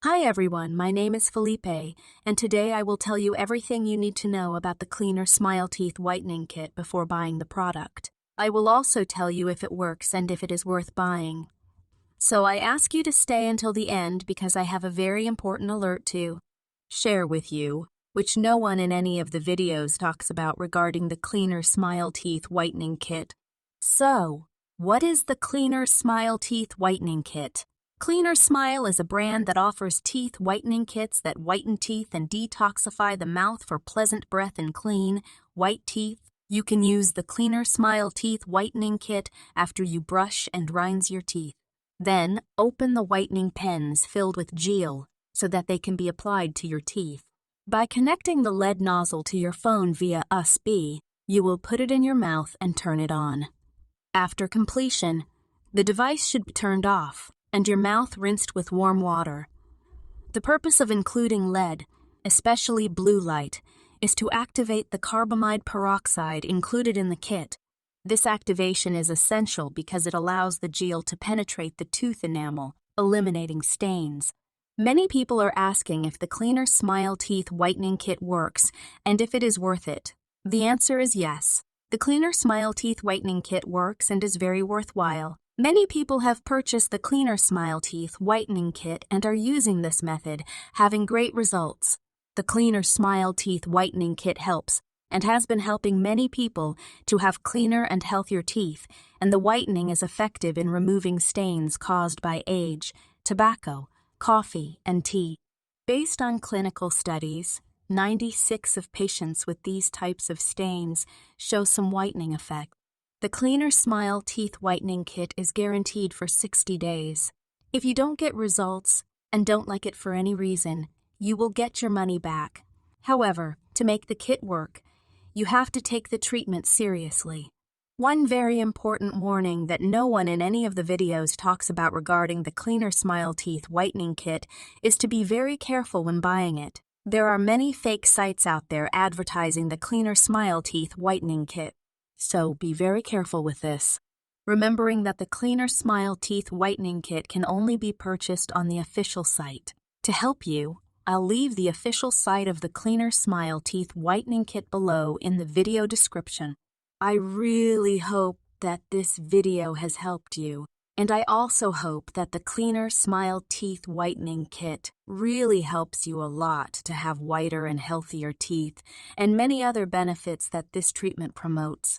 Hi everyone, my name is Felipe, and today I will tell you everything you need to know about the Cleaner Smile Teeth Whitening Kit before buying the product. I will also tell you if it works and if it is worth buying. So I ask you to stay until the end because I have a very important alert to share with you, which no one in any of the videos talks about regarding the Cleaner Smile Teeth Whitening Kit. So, what is the Cleaner Smile Teeth Whitening Kit? Cleaner Smile is a brand that offers teeth whitening kits that whiten teeth and detoxify the mouth for pleasant breath and clean, white teeth. You can use the Cleaner Smile Teeth Whitening Kit after you brush and rinse your teeth. Then, open the whitening pens filled with gel so that they can be applied to your teeth. By connecting the lead nozzle to your phone via USB, you will put it in your mouth and turn it on. After completion, the device should be turned off and your mouth rinsed with warm water. The purpose of including lead, especially blue light, is to activate the carbamide peroxide included in the kit. This activation is essential because it allows the gel to penetrate the tooth enamel, eliminating stains. Many people are asking if the Cleaner Smile Teeth Whitening Kit works and if it is worth it. The answer is yes. The Cleaner Smile Teeth Whitening Kit works and is very worthwhile. Many people have purchased the Cleaner Smile Teeth Whitening Kit and are using this method, having great results. The Cleaner Smile Teeth Whitening Kit helps and has been helping many people to have cleaner and healthier teeth, and the whitening is effective in removing stains caused by age, tobacco, coffee, and tea. Based on clinical studies, 96% of patients with these types of stains show some whitening effect. The Cleaner Smile Teeth Whitening Kit is guaranteed for 60 days. If you don't get results and don't like it for any reason, you will get your money back. However, to make the kit work, you have to take the treatment seriously. One very important warning that no one in any of the videos talks about regarding the Cleaner Smile Teeth Whitening Kit is to be very careful when buying it. There are many fake sites out there advertising the Cleaner Smile Teeth Whitening Kit. So be very careful with this, remembering that the Cleaner Smile Teeth Whitening Kit can only be purchased on the official site. To help you, I'll leave the official site of the Cleaner Smile Teeth Whitening Kit below in the video description. I really hope that this video has helped you, and I also hope that the Cleaner Smile Teeth Whitening Kit really helps you a lot to have whiter and healthier teeth, and many other benefits that this treatment promotes.